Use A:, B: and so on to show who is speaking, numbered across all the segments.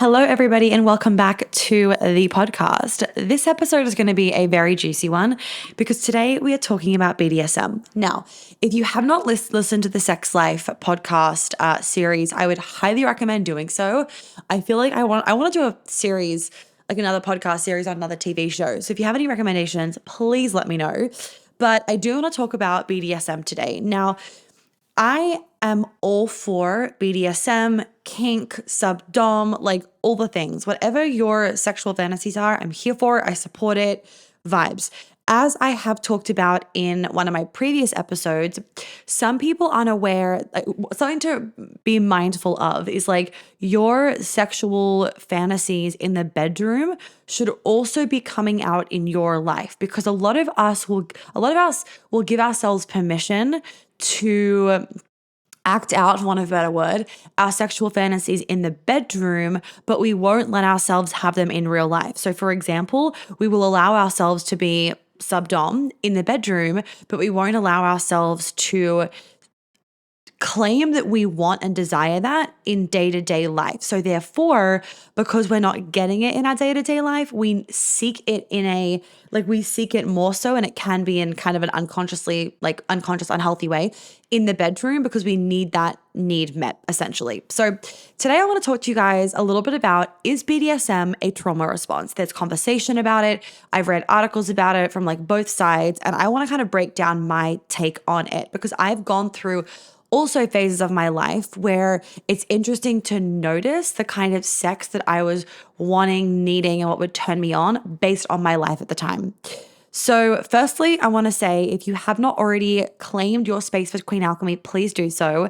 A: Hello, everybody, and welcome back to the podcast. This episode is going to be a very juicy one because today we are talking about BDSM. Now, if you have not listened to the Sex Life podcast series, I would highly recommend doing so. I feel like I want to do a series, like another podcast series on another TV show. So if you have any recommendations, please let me know. But I do want to talk about BDSM today. Now, I am all for BDSM, kink, subdom, like all the things. Whatever your sexual fantasies are, I'm here for it. I support it. Vibes. As I have talked about in one of my previous episodes, some people aren't aware, like, something to be mindful of is like your sexual fantasies in the bedroom should also be coming out in your life, because a lot of us will give ourselves permission to act out, for want of a better word, our sexual fantasies in the bedroom, but we won't let ourselves have them in real life. So for example, we will allow ourselves to be subdom in the bedroom, but we won't allow ourselves to claim that we want and desire that in day-to-day life. So therefore, because we're not getting it in our day-to-day life, we seek it we seek it more so, and it can be in kind of an unconscious, unhealthy way in the bedroom, because we need that need met, essentially. So today I want to talk to you guys a little bit about, is BDSM a trauma response? There's conversation about it. I've read articles about it from like both sides, and I want to kind of break down my take on it, because I've gone through also phases of my life where it's interesting to notice the kind of sex that I was wanting, needing, and what would turn me on based on my life at the time. So firstly, I want to say, if you have not already claimed your space for Queen Alchemy, please do so.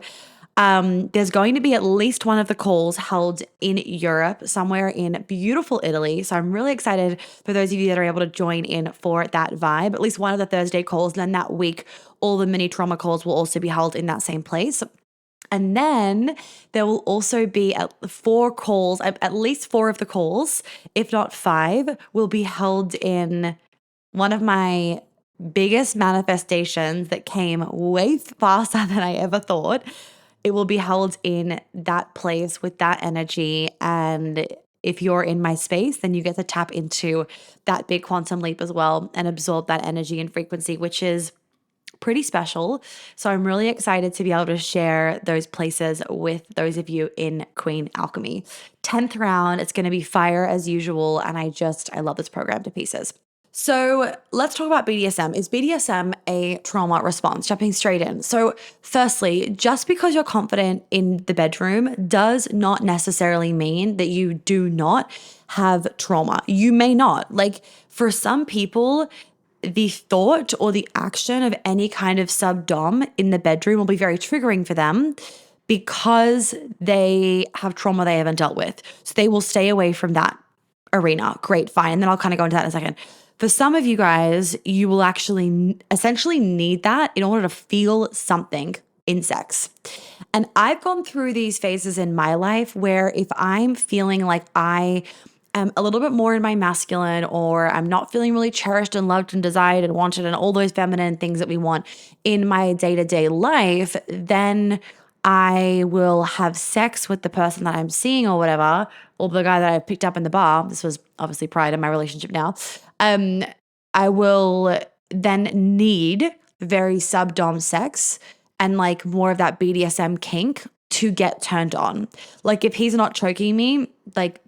A: There's going to be at least one of the calls held in Europe, somewhere in beautiful Italy. So I'm really excited for those of you that are able to join in for that vibe. At least one of the Thursday calls. And then that week, all the mini trauma calls will also be held in that same place. And then there will also be at least four of the calls, if not five, will be held in one of my biggest manifestations that came way faster than I ever thought. It will be held in that place with that energy. And if you're in my space, then you get to tap into that big quantum leap as well and absorb that energy and frequency, which is pretty special. So I'm really excited to be able to share those places with those of you in Queen Alchemy. 10th round, it's going to be fire as usual. And I love this program to pieces. So let's talk about BDSM. Is BDSM a trauma response? Jumping straight in. So firstly, just because you're confident in the bedroom does not necessarily mean that you do not have trauma. You may not. Like, for some people, the thought or the action of any kind of subdom in the bedroom will be very triggering for them because they have trauma they haven't dealt with. So they will stay away from that arena. Great, fine. And then I'll kind of go into that in a second. For some of you guys, you will actually essentially need that in order to feel something in sex. And I've gone through these phases in my life where if I'm feeling like I am a little bit more in my masculine, or I'm not feeling really cherished and loved and desired and wanted and all those feminine things that we want in my day-to-day life, then I will have sex with the person that I'm seeing or whatever, or the guy that I picked up in the bar. This was obviously prior to my relationship now. I will then need very subdom sex and like more of that BDSM kink to get turned on. Like, if he's not choking me, like,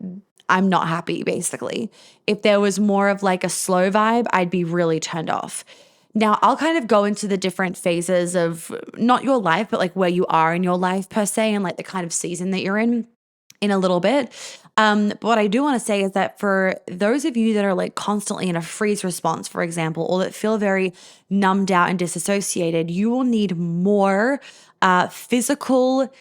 A: I'm not happy, basically. If there was more of like a slow vibe, I'd be really turned off. Now, I'll kind of go into the different phases of not your life, but like where you are in your life per se, and like the kind of season that you're in a little bit. But what I do want to say is that for those of you that are like constantly in a freeze response, for example, or that feel very numbed out and disassociated, you will need more physical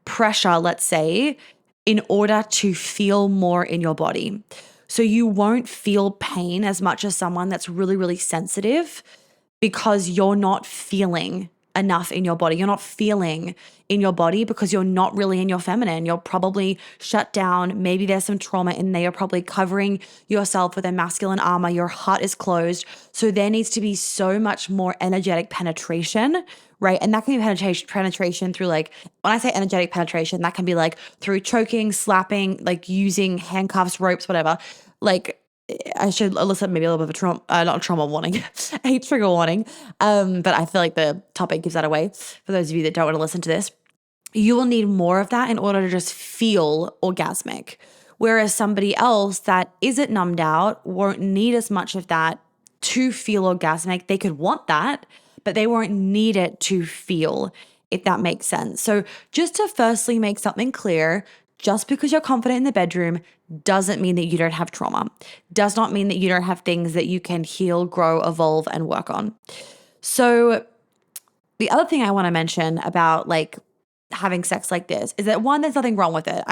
A: pressure, let's say, in order to feel more in your body. So you won't feel pain as much as someone that's really, really sensitive, because you're not feeling enough in your body. You're not feeling in your body because you're not really in your feminine. You're probably shut down. Maybe there's some trauma in there. You're probably covering yourself with a masculine armor. Your heart is closed. So there needs to be so much more energetic penetration, right? And that can be penetration through, like, when I say energetic penetration, that can be like through choking, slapping, like using handcuffs, ropes, whatever. Like, I should elicit maybe a little bit of a trauma, not a trauma warning, a trigger warning. But I feel like the topic gives that away for those of you that don't want to listen to this. You will need more of that in order to just feel orgasmic. Whereas somebody else that isn't numbed out won't need as much of that to feel orgasmic. They could want that, but they won't need it to feel, if that makes sense. So just to firstly make something clear, just because you're confident in the bedroom doesn't mean that you don't have trauma. Does not mean that you don't have things that you can heal, grow, evolve, and work on. So the other thing I want to mention about like having sex like this is that, one, there's nothing wrong with it.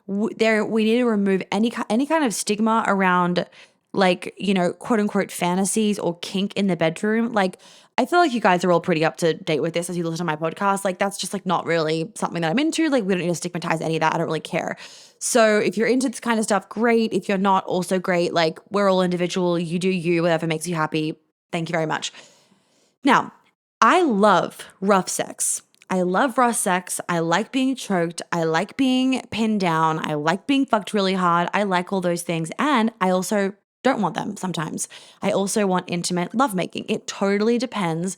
A: We need to remove any kind of stigma around, like, you know, quote unquote fantasies or kink in the bedroom. Like, I feel like you guys are all pretty up to date with this as you listen to my podcast. Like, that's just like not really something that I'm into. Like, we don't need to stigmatize any of that. I don't really care. So if you're into this kind of stuff, great. If you're not, also great. Like, we're all individual. You do you, whatever makes you happy. Thank you very much. Now, I love rough sex. I love rough sex. I like being choked. I like being pinned down. I like being fucked really hard. I like all those things. And I also don't want them sometimes. I also want intimate lovemaking. It totally depends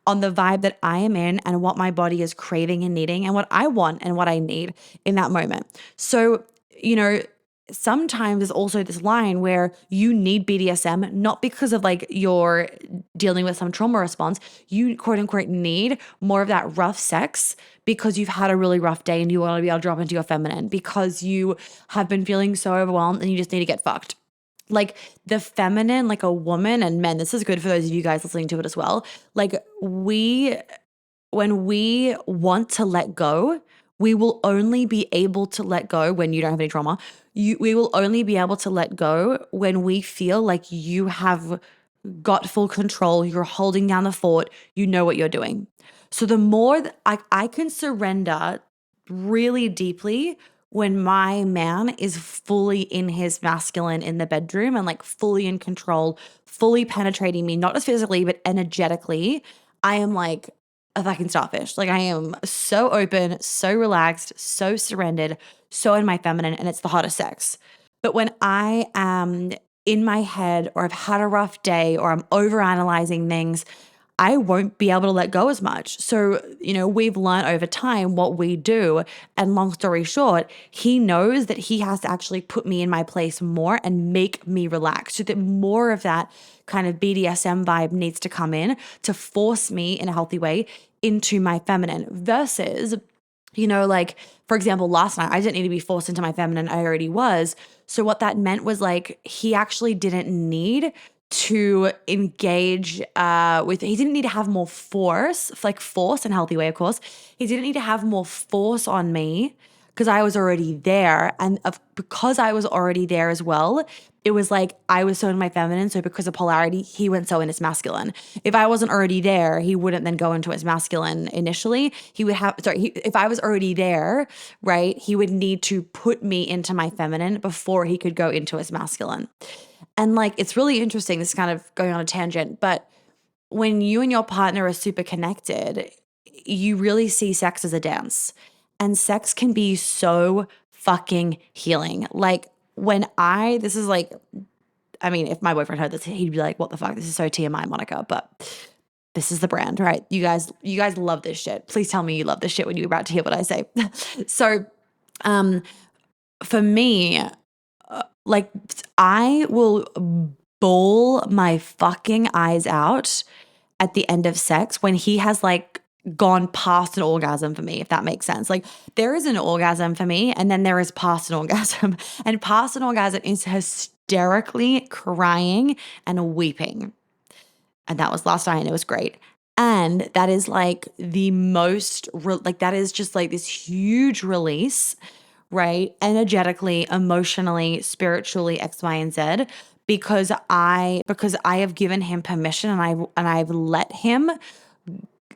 A: on the vibe that I am in and what my body is craving and needing and what I want and what I need in that moment. So, you know, sometimes there's also this line where you need BDSM, not because of like you're dealing with some trauma response. You quote unquote need more of that rough sex because you've had a really rough day and you want to be able to drop into your feminine, because you have been feeling so overwhelmed and you just need to get fucked. Like the feminine, like a woman, and men, this is good for those of you guys listening to it as well. Like when we want to let go, we will only be able to let go when you don't have any trauma. We will only be able to let go when we feel like you have got full control, you're holding down the fort, you know what you're doing. So the more that I can surrender really deeply when my man is fully in his masculine in the bedroom and like fully in control, fully penetrating me, not just physically, but energetically, I am like a fucking starfish. Like, I am so open, so relaxed, so surrendered, so in my feminine, and it's the hottest sex. But when I am in my head, or I've had a rough day, or I'm overanalyzing things, I won't be able to let go as much. So, you know, we've learned over time what we do. And long story short, he knows that he has to actually put me in my place more and make me relax, so that more of that kind of BDSM vibe needs to come in to force me in a healthy way into my feminine, versus, you know, like, for example, last night, I didn't need to be forced into my feminine. I already was. So what that meant was, like, he actually didn't need to engage he didn't need to have more force, like force in a healthy way, of course. He didn't need to have more force on me because I was already there. And because I was already there as well, it was like I was so in my feminine. So because of polarity, he went so in his masculine. If I wasn't already there, he wouldn't then go into his masculine initially. If I was already there, right, he would need to put me into my feminine before he could go into his masculine. And like, it's really interesting, this is kind of going on a tangent, but when you and your partner are super connected, you really see sex as a dance. And sex can be so fucking healing. Like this is like, I mean, if my boyfriend heard this, he'd be like, what the fuck? This is so TMI, Monica. But this is the brand, right? You guys love this shit. Please tell me you love this shit when you're about to hear what I say. So, for me, like, I will bawl my fucking eyes out at the end of sex when he has like gone past an orgasm for me, if that makes sense. Like, there is an orgasm for me, and then there is past an orgasm. And past an orgasm is hysterically crying and weeping. And that was last night, and it was great. And that is like the most, that is just like this huge release, right? Energetically, emotionally, spiritually, X, Y, and Z, because I have given him permission, and I've let him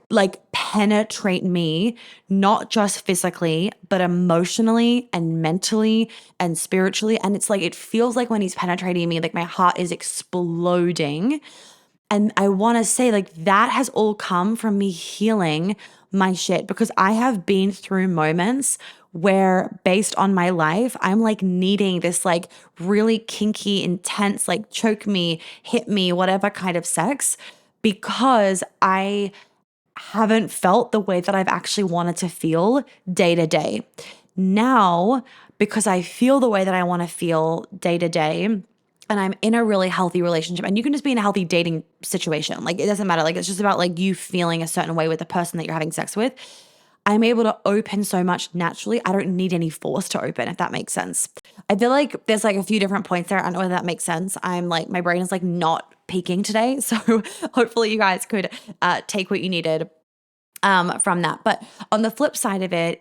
A: like penetrate me, not just physically, but emotionally and mentally and spiritually. And it's like, it feels like when he's penetrating me, like my heart is exploding. And I want to say, like, that has all come from me healing my shit, because I have been through moments where, based on my life, I'm like needing this like really kinky, intense, like choke me, hit me, whatever kind of sex, because I haven't felt the way that I've actually wanted to feel day to day. Now, because I feel the way that I want to feel day to day, and I'm in a really healthy relationship, and you can just be in a healthy dating situation. Like, it doesn't matter. Like, it's just about like you feeling a certain way with the person that you're having sex with. I'm able to open so much naturally. I don't need any force to open, if that makes sense. I feel like there's like a few different points there. I don't know whether that makes sense. I'm like, my brain is like not peaking today. So hopefully you guys could take what you needed from that. But on the flip side of it,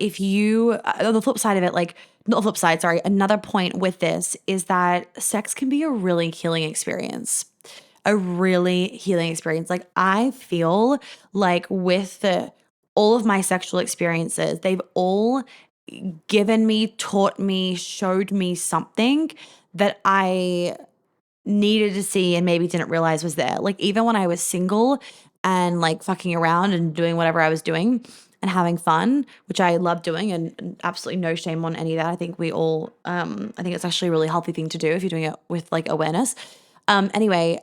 A: like, not the flip side, sorry, another point with this is that sex can be a really healing experience. A really healing experience. Like, I feel like with all of my sexual experiences, they've all given me, taught me, showed me something that I needed to see and maybe didn't realize was there. Like, even when I was single and like fucking around and doing whatever I was doing and having fun, which I love doing, and absolutely no shame on any of that. I think we all, I think it's actually a really healthy thing to do if you're doing it with like awareness. Anyway,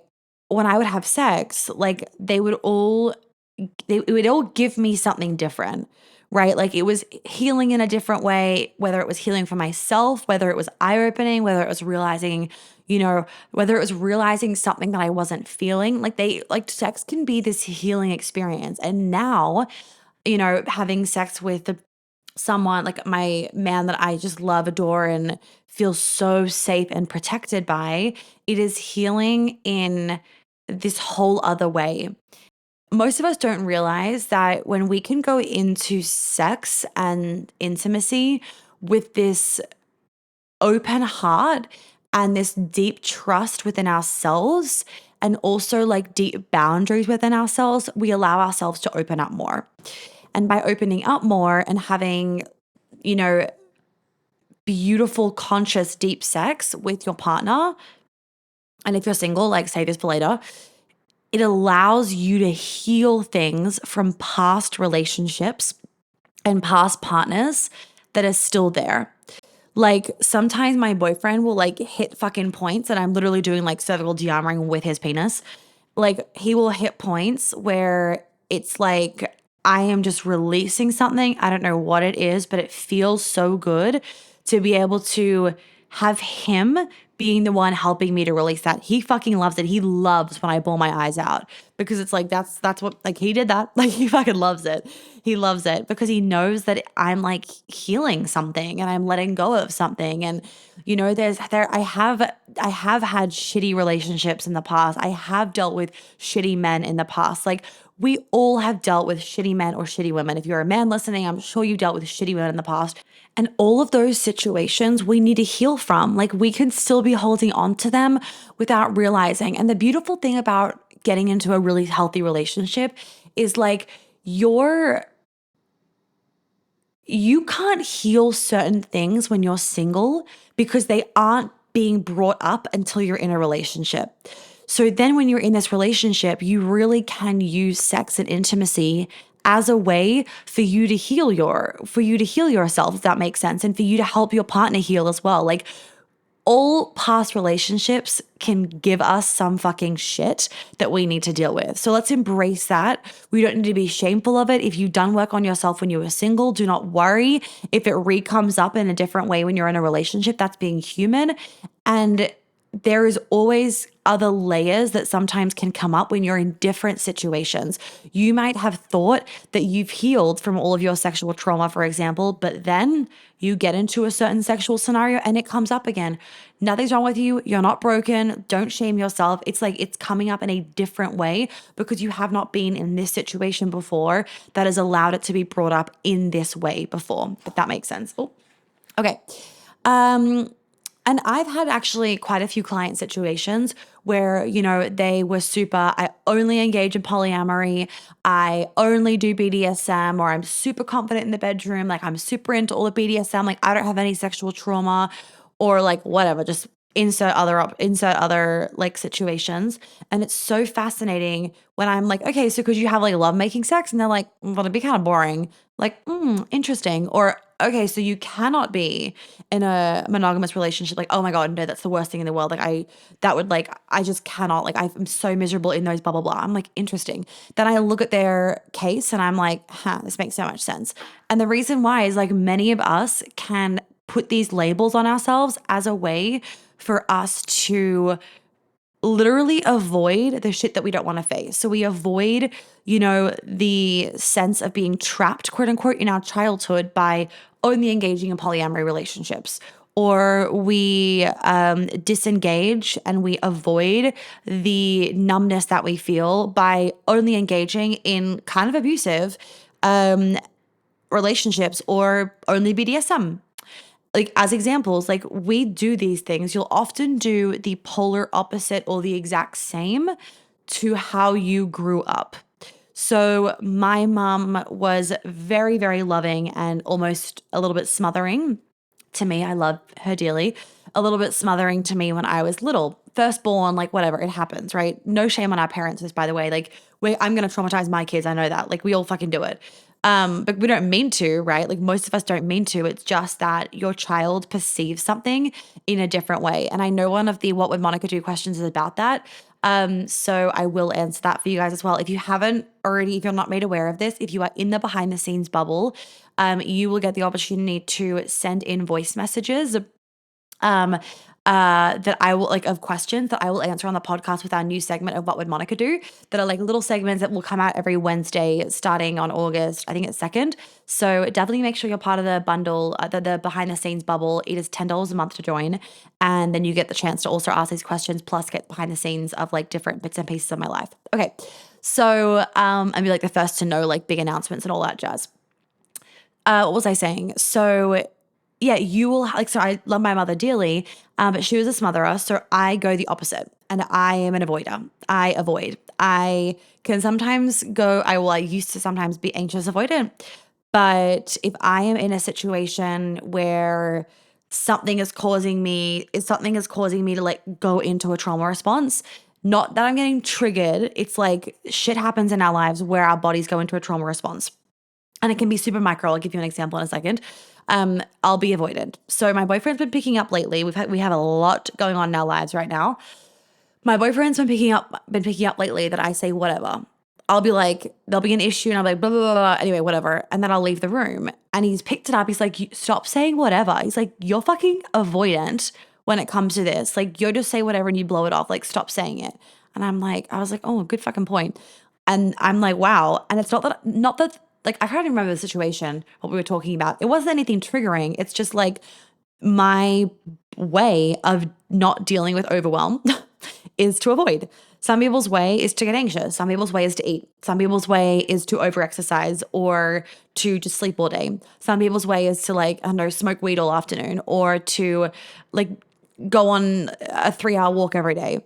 A: when I would have sex, like it would all give me something different, right? Like, it was healing in a different way, whether it was healing for myself, whether it was eye-opening, whether it was realizing, whether it was realizing something that I wasn't feeling. Like sex can be this healing experience. And now, having sex with someone like my man that I just love, adore, and feel so safe and protected by, it is healing in this whole other way. Most of us don't realize that when we can go into sex and intimacy with this open heart and this deep trust within ourselves, and also like deep boundaries within ourselves, we allow ourselves to open up more. And by opening up more and having, beautiful, conscious, deep sex with your partner, and if you're single, like, save this for later, it allows you to heal things from past relationships and past partners that are still there. Like, sometimes my boyfriend will like hit fucking points, and I'm literally doing like cervical de-armoring with his penis. Like, he will hit points where it's like I am just releasing something. I don't know what it is, but it feels so good to be able to have him being the one helping me to release that. He fucking loves it. He loves when I bawl my eyes out, because it's like that's what, like, he did that. Like, he fucking loves it. He loves it because he knows that I'm like healing something and I'm letting go of something. And I have had shitty relationships in the past. I have dealt with shitty men in the past. Like, we all have dealt with shitty men or shitty women. If you're a man listening, I'm sure you dealt with shitty women in the past. And all of those situations we need to heal from. Like, we can still be holding on to them without realizing. And the beautiful thing about getting into a really healthy relationship is like you can't heal certain things when you're single because they aren't being brought up until you're in a relationship. So then when you're in this relationship, you really can use sex and intimacy as a way for you to heal yourself, if that makes sense, and for you to help your partner heal as well. Like, all past relationships can give us some fucking shit that we need to deal with. So let's embrace that. We don't need to be shameful of it. If you've done work on yourself when you were single, do not worry if it comes up in a different way when you're in a relationship. That's being human. And there is always other layers that sometimes can come up when you're in different situations. You might have thought that you've healed from all of your sexual trauma, for example, but then you get into a certain sexual scenario and it comes up again. Nothing's wrong with you. You're not broken. Don't shame yourself. It's like it's coming up in a different way because you have not been in this situation before that has allowed it to be brought up in this way before, if that makes sense. Oh, okay. And I've had actually quite a few client situations where, they were super, I only engage in polyamory, I only do BDSM, or I'm super confident in the bedroom, like I'm super into all the BDSM, like I don't have any sexual trauma, or like whatever, just insert other like situations. And it's so fascinating when I'm like, okay, so could you have like love making sex? And they're like, well, it'd be kind of boring. Like, interesting. Or okay, so you cannot be in a monogamous relationship. Like, oh my God, no, that's the worst thing in the world. I just cannot, like, I'm so miserable in those blah, blah, blah. I'm like, interesting. Then I look at their case and I'm like, this makes so much sense. And the reason why is like many of us can put these labels on ourselves as a way for us to literally avoid the shit that we don't want to face. So we avoid, the sense of being trapped, quote unquote, in our childhood by only engaging in polyamory relationships. Or we disengage and we avoid the numbness that we feel by only engaging in kind of abusive relationships or only BDSM. Like as examples, like we do these things, you'll often do the polar opposite or the exact same to how you grew up. So my mom was very, very loving and almost a little bit smothering to me. I love her dearly. A little bit smothering to me when I was little. Firstborn, like whatever, it happens, right? No shame on our parents, by the way. Like I'm gonna traumatize my kids. I know that. Like we all fucking do it. But we don't mean to, right? Like most of us don't mean to. It's just that your child perceives something in a different way. And I know one of the What Would Monica Do questions is about that. So I will answer that for you guys as well. If you haven't already, if you're not made aware of this, if you are in the behind the scenes bubble, you will get the opportunity to send in voice messages um, that I will like of questions that I will answer on the podcast with our new segment of What Would Monica Do, that are like little segments that will come out every Wednesday starting on August, I think it's 2nd. So definitely make sure you're part of the bundle, the behind the scenes bubble. It is $10 a month to join. And then you get the chance to also ask these questions, plus get behind the scenes of like different bits and pieces of my life. Okay. So, and be like the first to know like big announcements and all that jazz. What was I saying? So yeah, you will like, so I love my mother dearly, but she was a smotherer. So I go the opposite and I am an avoider. I avoid. I can sometimes I used to sometimes be anxious avoidant, but if I am in a situation where something is causing me to like go into a trauma response, not that I'm getting triggered. It's like shit happens in our lives where our bodies go into a trauma response. And it can be super micro. I'll give you an example in a second. I'll be avoidant. So my boyfriend's been picking up lately. We have a lot going on in our lives right now. My boyfriend's been picking up lately that I say whatever. I'll be like, there'll be an issue and I'll be like, blah, blah, blah, blah. Anyway, whatever. And then I'll leave the room. And he's picked it up. He's like, stop saying whatever. He's like, you're fucking avoidant when it comes to this. Like, you just say whatever and you blow it off. Like, stop saying it. And I was like, oh, good fucking point. And I'm like, wow. And it's not that, like, I can't even remember the situation, what we were talking about. It wasn't anything triggering. It's just like my way of not dealing with overwhelm is to avoid. Some people's way is to get anxious. Some people's way is to eat. Some people's way is to overexercise or to just sleep all day. Some people's way is to like, I don't know, smoke weed all afternoon or to like go on a 3-hour walk every day.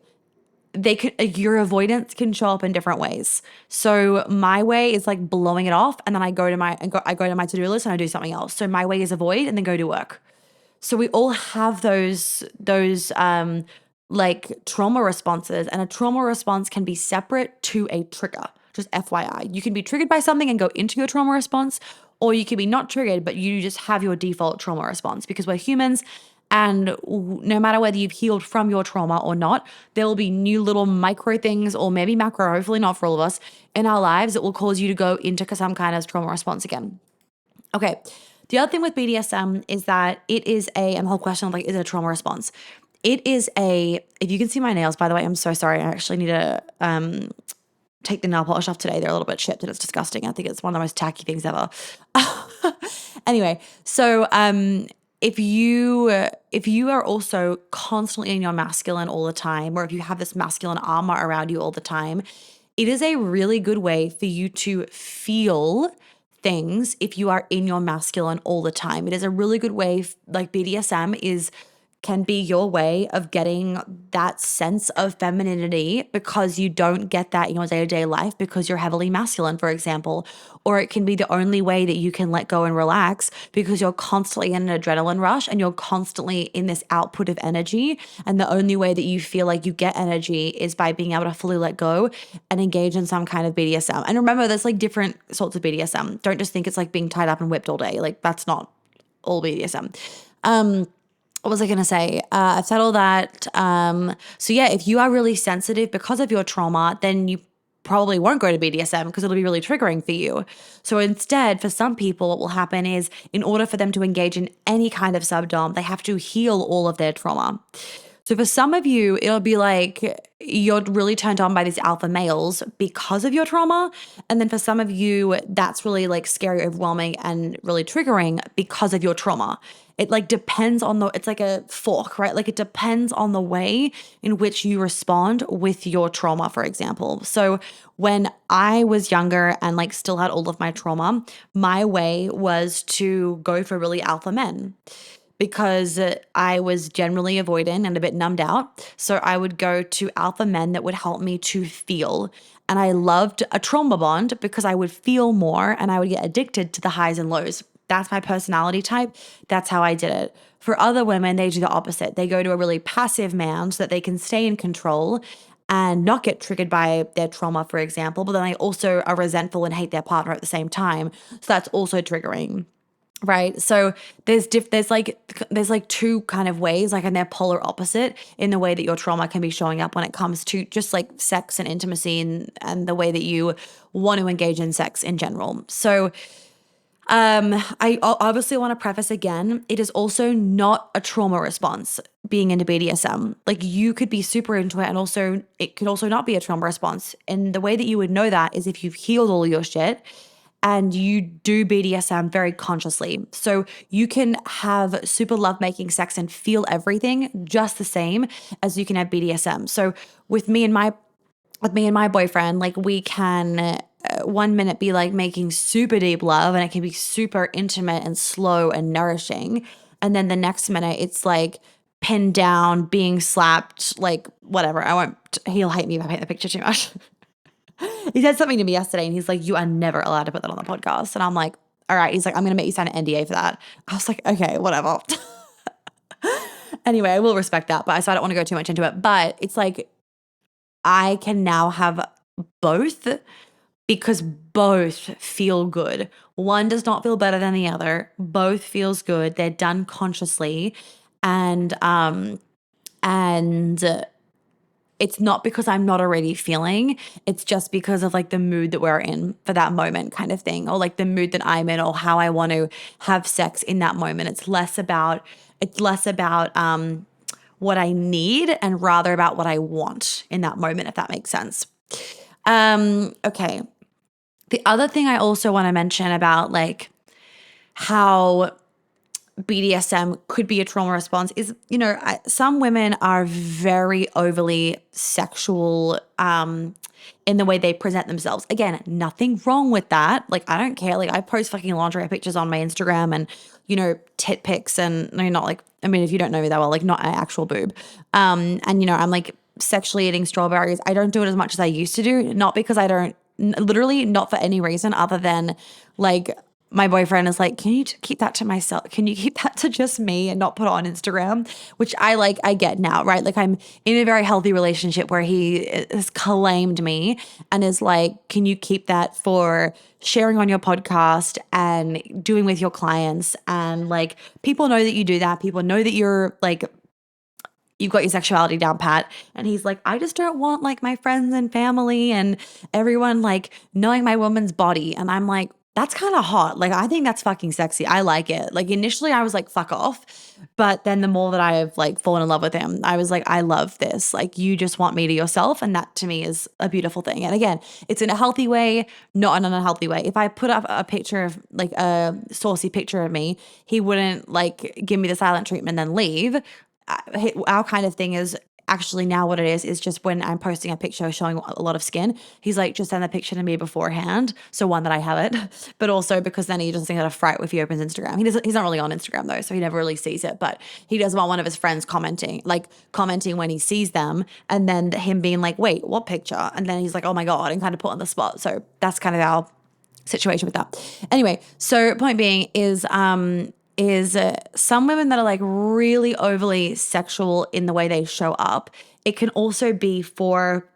A: Your avoidance can show up in different ways. So my way is like blowing it off, and then I go to my to-do list and I do something else. So my way is avoid and then go to work. So we all have those like trauma responses, and a trauma response can be separate to a trigger. Just FYI, you can be triggered by something and go into your trauma response, or you can be not triggered, but you just have your default trauma response because we're humans. And no matter whether you've healed from your trauma or not, there will be new little micro things, or maybe macro, hopefully not for all of us, in our lives that will cause you to go into some kind of trauma response again. Okay. The other thing with BDSM is that it is and the whole question of like, is it a trauma response? It is if you can see my nails, by the way, I'm so sorry. I actually need to take the nail polish off today. They're a little bit chipped and it's disgusting. I think it's one of the most tacky things ever. Anyway, so if you are also constantly in your masculine all the time, or if you have this masculine armor around you all the time, it is a really good way for you to feel things if you are in your masculine all the time. It is a really good way, like BDSM can be your way of getting that sense of femininity because you don't get that in your day-to-day life because you're heavily masculine, for example. Or it can be the only way that you can let go and relax because you're constantly in an adrenaline rush and you're constantly in this output of energy. And the only way that you feel like you get energy is by being able to fully let go and engage in some kind of BDSM. And remember, there's like different sorts of BDSM. Don't just think it's like being tied up and whipped all day. Like that's not all BDSM. What was I going to say? I've said all that. So yeah, if you are really sensitive because of your trauma, then you probably won't go to BDSM because it'll be really triggering for you. So instead, for some people, what will happen is in order for them to engage in any kind of subdom, they have to heal all of their trauma. So for some of you, it'll be like you're really turned on by these alpha males because of your trauma. And then for some of you, that's really like scary, overwhelming, and really triggering because of your trauma. It like depends on it's like a fork, right? Like it depends on the way in which you respond with your trauma, for example. So when I was younger and like still had all of my trauma, my way was to go for really alpha men, because I was generally avoidant and a bit numbed out. So I would go to alpha men that would help me to feel. And I loved a trauma bond because I would feel more and I would get addicted to the highs and lows. That's my personality type. That's how I did it. For other women, they do the opposite. They go to a really passive man so that they can stay in control and not get triggered by their trauma, for example. But then they also are resentful and hate their partner at the same time. So that's also triggering. Right. So there's like two kind of ways, like, and they're polar opposite in the way that your trauma can be showing up when it comes to just like sex and intimacy and the way that you want to engage in sex in general. So I obviously want to preface again, it is also not a trauma response being into BDSM. Like you could be super into it and also it could also not be a trauma response. And the way that you would know that is if you've healed all your shit and you do BDSM very consciously. So you can have super lovemaking sex and feel everything just the same as you can have BDSM. So with me and my boyfriend, like we can 1 minute be like making super deep love and it can be super intimate and slow and nourishing. And then the next minute it's like pinned down, being slapped, like whatever. He'll hate me if I paint the picture too much. He said something to me yesterday and he's like, you are never allowed to put that on the podcast. And I'm like, all right. He's like, I'm going to make you sign an NDA for that. I was like, okay, whatever. Anyway, I will respect that, but I don't want to go too much into it. But it's like, I can now have both because both feel good. One does not feel better than the other. Both feels good. They're done consciously. And it's not because I'm not already feeling, it's just because of like the mood that we're in for that moment kind of thing, or like the mood that I'm in or how I want to have sex in that moment. It's less about what I need and rather about what I want in that moment, if that makes sense. Okay. The other thing I also want to mention about like how BDSM could be a trauma response is, some women are very overly sexual in the way they present themselves. Again, nothing wrong with that. Like, I don't care. Like, I post fucking lingerie pictures on my Instagram and, tit pics and not like, I mean, if you don't know me that well, like not an actual boob. And, I'm like sexually eating strawberries. I don't do it as much as I used to do, not because I don't, literally not for any reason other than like, my boyfriend is like, can you keep that to myself? Can you keep that to just me and not put it on Instagram? Which I get now, right? Like I'm in a very healthy relationship where he has claimed me and is like, can you keep that for sharing on your podcast and doing with your clients? And like, people know that you do that. People know that you're like, you've got your sexuality down pat. And he's like, I just don't want like my friends and family and everyone like knowing my woman's body. And I'm like, that's kind of hot. Like, I think that's fucking sexy. I like it. Like, initially I was like, fuck off. But then the more that I've like fallen in love with him, I was like, I love this. Like, you just want me to yourself. And that to me is a beautiful thing. And again, it's in a healthy way, not in an unhealthy way. If I put up a picture of like a saucy picture of me, he wouldn't like give me the silent treatment and then leave. Our kind of thing is actually now what it is just when I'm posting a picture showing a lot of skin, he's like, just send the picture to me beforehand. So one, that I have it, but also because then he doesn't think that a fright if he opens Instagram. He's not really on Instagram though, so he never really sees it, but he doesn't want one of his friends commenting when he sees them, and then him being like, wait, what picture? And then he's like, oh my God, and kind of put on the spot. So that's kind of our situation with that. Anyway, so point being is some women that are like really overly sexual in the way they show up, it can also be for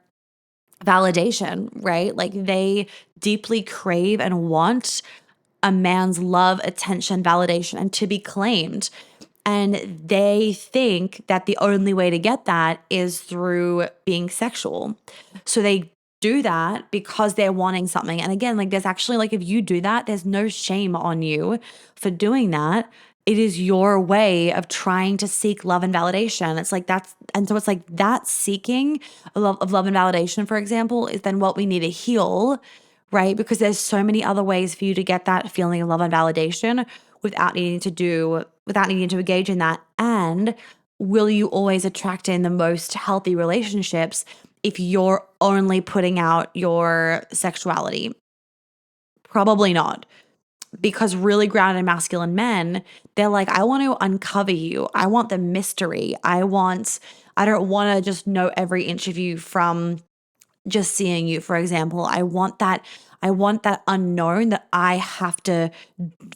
A: validation, right? Like they deeply crave and want a man's love, attention, validation, and to be claimed. And they think that the only way to get that is through being sexual. So they do that because they're wanting something. And again, like there's actually, like, if you do that, there's no shame on you for doing that. It is your way of trying to seek love and validation. It's like that's, and so it's like that seeking of love and validation, for example, is then what we need to heal, right? Because there's so many other ways for you to get that feeling of love and validation without needing to engage in that. And will you always attract in the most healthy relationships if you're only putting out your sexuality? Probably not. Because really grounded masculine men, they're like, I want to uncover you. I want the mystery. I don't want to just know every inch of you from just seeing you, for example. I want that unknown that I have to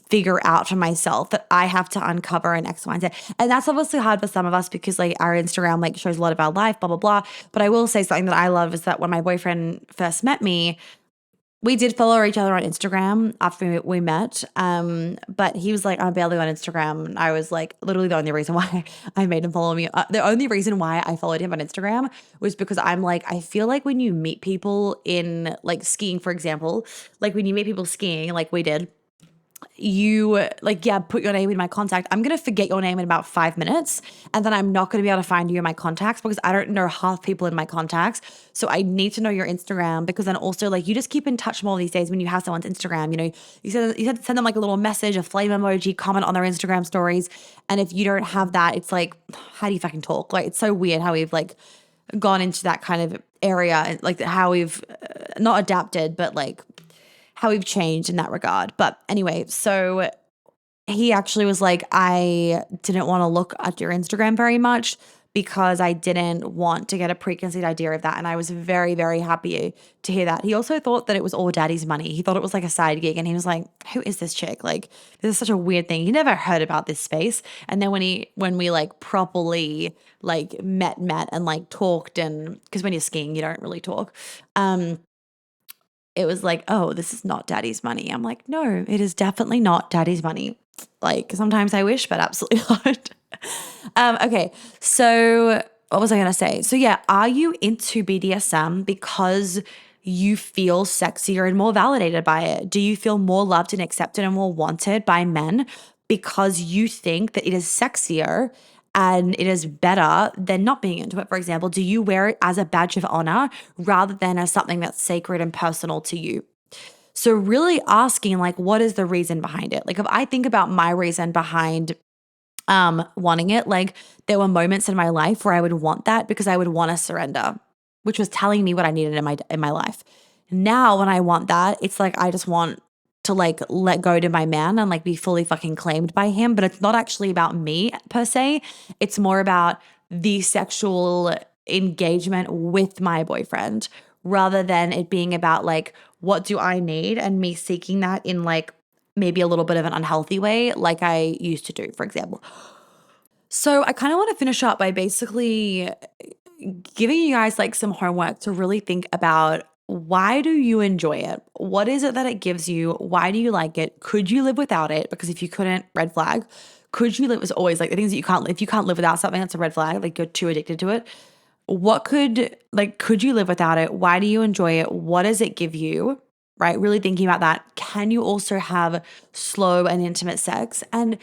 A: figure out for myself, that I have to uncover in X, Y, and Z. And that's obviously hard for some of us because like our Instagram like shows a lot of our life, blah, blah, blah. But I will say something that I love is that when my boyfriend first met me, we did follow each other on Instagram after we met. But he was like, I'm barely on Instagram. And I was like, literally the only reason why I made him follow me. The only reason why I followed him on Instagram was because I'm like, I feel like when you meet people in like skiing, for example, like when you meet people skiing, like we did, you like, yeah, put your name in my contact. I'm going to forget your name in about 5 minutes. And then I'm not going to be able to find you in my contacts because I don't know half people in my contacts. So I need to know your Instagram, because then also like you just keep in touch more these days when you have someone's Instagram. You know, you send them like a little message, a flame emoji, comment on their Instagram stories. And if you don't have that, it's like, how do you fucking talk? Like, it's so weird how we've like gone into that kind of area, like how we've not adapted, but like how we've changed in that regard. But anyway, so he actually was like, I didn't want to look at your Instagram very much because I didn't want to get a preconceived idea of that. And I was very, very happy to hear that. He also thought that it was all daddy's money. He thought it was like a side gig. And he was like, who is this chick? Like, this is such a weird thing. He never heard about this space. And then when we like properly like met and like talked, and because when you're skiing, you don't really talk. It was like, oh, this is not daddy's money. I'm like, no, it is definitely not daddy's money. Like sometimes I wish, but absolutely not. Okay, so what was I going to say? So yeah, are you into BDSM because you feel sexier and more validated by it? Do you feel more loved and accepted and more wanted by men because you think that it is sexier and it is better than not being into it? For example, do you wear it as a badge of honor rather than as something that's sacred and personal to you? So really asking like, what is the reason behind it? Like if I think about my reason behind wanting it, like there were moments in my life where I would want that because I would want to surrender, which was telling me what I needed in my life. Now when I want that, it's like I just want to like let go to my man and like be fully fucking claimed by him. But it's not actually about me per se. It's more about the sexual engagement with my boyfriend rather than it being about like, what do I need, and me seeking that in like maybe a little bit of an unhealthy way like I used to do, for example. So I kind of want to finish up by basically giving you guys like some homework to really think about, why do you enjoy it? What is it that it gives you? Why do you like it? Could you live without it? Because if you couldn't, red flag. Could you live, as always, like the things that you can't, if you can't live without something, that's a red flag, like you're too addicted to it. Could you live without it? Why do you enjoy it? What does it give you? Right? Really thinking about that. Can you also have slow and intimate sex? And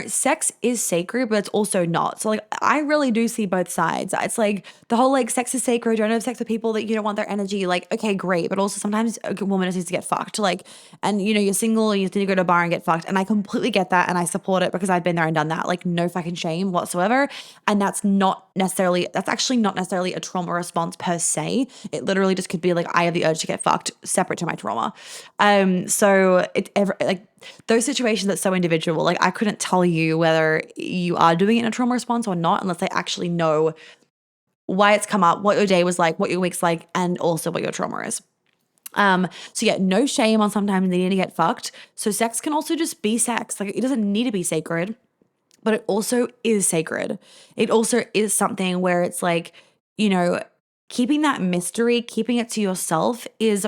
A: sex is sacred, but it's also not. So like, I really do see both sides. It's like the whole like sex is sacred. Don't have sex with people that you don't want their energy. Like, okay, great. But also sometimes a woman just needs to get fucked. Like, and you're single and you need to go to a bar and get fucked. And I completely get that. And I support it because I've been there and done that. Like, no fucking shame whatsoever. And that's actually not necessarily a trauma response per se. It literally just could be like, I have the urge to get fucked separate to my trauma. So those situations, that's so individual. Like, I couldn't tell you whether you are doing it in a trauma response or not unless I actually know why it's come up, what your day was like, what your week's like, and also what your trauma is. So yeah, no shame on sometimes needing to get fucked. So sex can also just be sex. Like, it doesn't need to be sacred, but it also is sacred. It also is something where it's like, keeping that mystery, keeping it to yourself is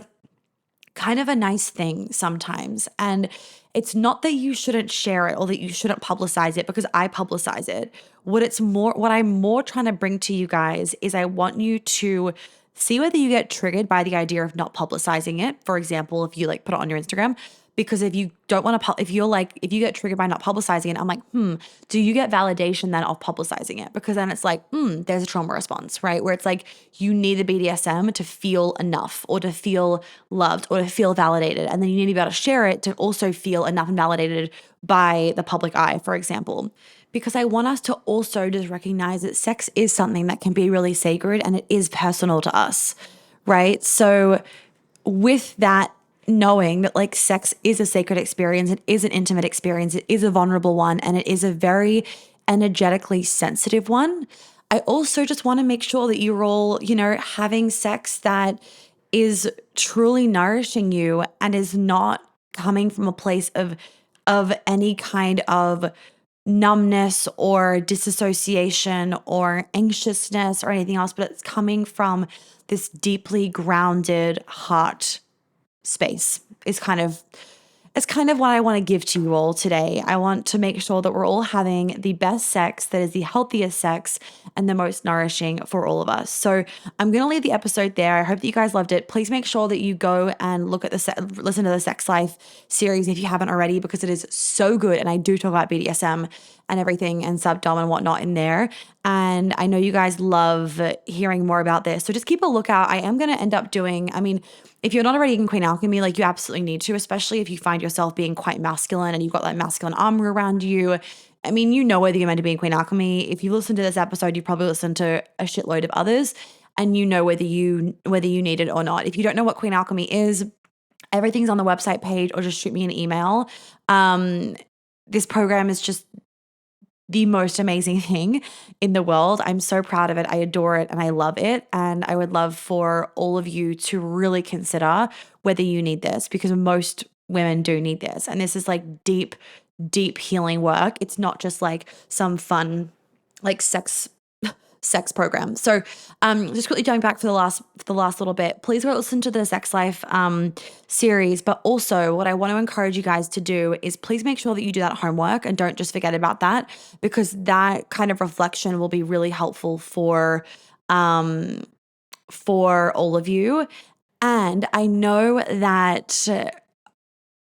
A: kind of a nice thing sometimes. And it's not that you shouldn't share it or that you shouldn't publicize it, because I publicize it. What I'm more trying to bring to you guys is I want you to see whether you get triggered by the idea of not publicizing it. For example, if you like put it on your Instagram, because if you don't want to, if you get triggered by not publicizing it, I'm like, do you get validation then of publicizing it? Because then it's like, there's a trauma response, right? Where it's like, you need the BDSM to feel enough or to feel loved or to feel validated. And then you need to be able to share it to also feel enough and validated by the public eye, for example. Because I want us to also just recognize that sex is something that can be really sacred and it is personal to us, right? So with that, knowing that like sex is a sacred experience, it is an intimate experience, it is a vulnerable one, and it is a very energetically sensitive one. I also just want to make sure that you're all, having sex that is truly nourishing you and is not coming from a place of any kind of numbness or disassociation or anxiousness or anything else, but it's coming from this deeply grounded heart space. It's kind of what I want to give to you all today. I want to make sure that we're all having the best sex that is the healthiest sex and the most nourishing for all of us. So I'm going to leave the episode there. I hope that you guys loved it. Please make sure that you go and listen to the Sex Life series if you haven't already, because it is so good. And I do talk about BDSM and everything and subdom and whatnot in there. And I know you guys love hearing more about this. So just keep a lookout. I am going to end up doing, if you're not already in Queen Alchemy, like, you absolutely need to, especially if you find yourself being quite masculine and you've got that masculine armor around you. Whether you're meant to be in Queen Alchemy. If you listen to this episode, you probably listen to a shitload of others, and you know whether you need it or not. If you don't know what Queen Alchemy is, everything's on the website page, or just shoot me an email. This program is just the most amazing thing in the world. I'm so proud of it. I adore it and I love it. And I would love for all of you to really consider whether you need this, because most women do need this. And this is like deep, deep healing work. It's not just like some fun, like sex program. So just quickly going back for the last little bit, please go listen to the Sex Life series. But also what I want to encourage you guys to do is please make sure that you do that homework and don't just forget about that, because that kind of reflection will be really helpful for all of you. And I know that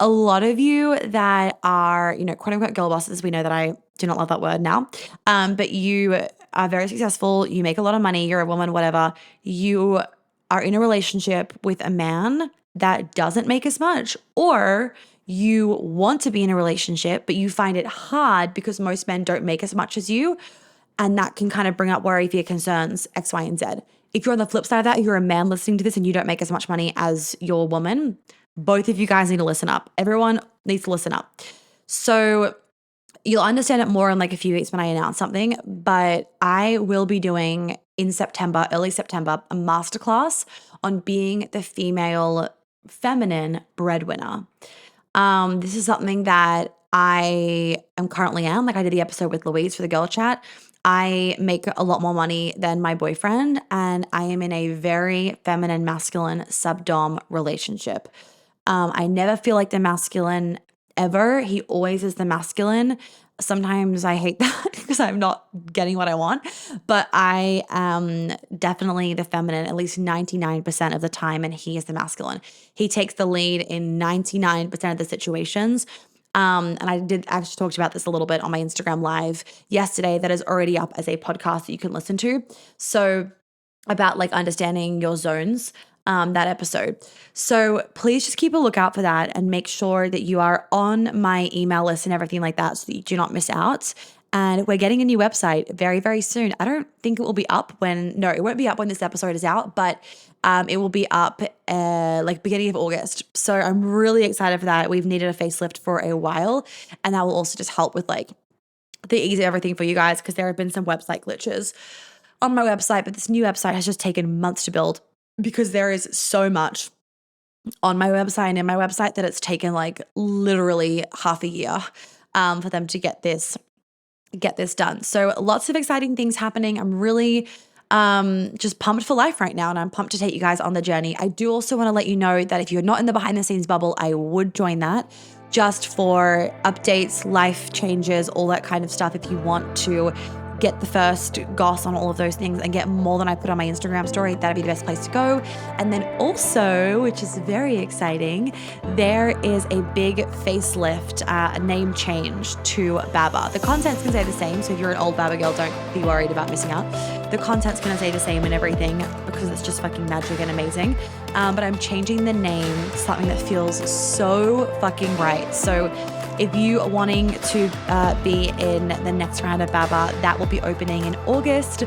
A: a lot of you that are, quote unquote girl bosses, we know that I do not love that word now, but you are very successful, you make a lot of money, you're a woman, whatever, you are in a relationship with a man that doesn't make as much, or you want to be in a relationship, but you find it hard because most men don't make as much as you, and that can kind of bring up worry, fear, concerns, X, Y, and Z. If you're on the flip side of that, you're a man listening to this and you don't make as much money as your woman, both of you guys need to listen up. Everyone needs to listen up. So you'll understand it more in like a few weeks when I announce something, but I will be doing in September, early September, a masterclass on being the female feminine breadwinner. This is something that I am currently am. Like, I did the episode with Louise for the girl chat. I make a lot more money than my boyfriend, and I am in a very feminine, masculine, subdom relationship. I never feel like the masculine ever. He always is the masculine. Sometimes I hate that because I'm not getting what I want, but I am definitely the feminine at least 99% of the time, and he is the masculine. He takes the lead in 99% of the situations. And I did actually talk about this a little bit on my Instagram live yesterday that is already up as a podcast that you can listen to. So about like understanding your zones, that episode. So please just keep a lookout for that and make sure that you are on my email list and everything like that so that you do not miss out. And we're getting a new website very, very soon. I don't think it will be up it won't be up when this episode is out, but it will be up like beginning of August. So I'm really excited for that. We've needed a facelift for a while, and that will also just help with like the ease of everything for you guys, because there have been some website glitches on my website, but this new website has just taken months to build because there is so much on my website and in my website that it's taken like literally half a year for them to get this done. So lots of exciting things happening. I'm really just pumped for life right now, and I'm pumped to take you guys on the journey. I do also want to let you know that if you're not in the behind the scenes bubble, I would join that just for updates, life changes, all that kind of stuff. If you want to get the first goss on all of those things and get more than I put on my Instagram story, that'd be the best place to go. And then also, which is very exciting, there is a big facelift, name change to Baba. The content's gonna stay the same, so if you're an old Baba girl, don't be worried about missing out. The content's gonna stay the same and everything because it's just fucking magic and amazing. But I'm changing the name to something that feels so fucking right. So if you are wanting to be in the next round of Baba, that will be opening in August.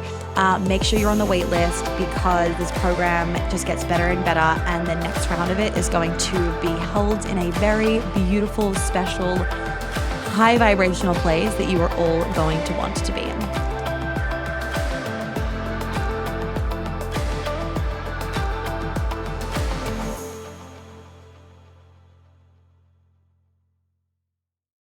A: Make sure you're on the wait list because this program just gets better and better, and the next round of it is going to be held in a very beautiful, special, high vibrational place that you are all going to want to be in.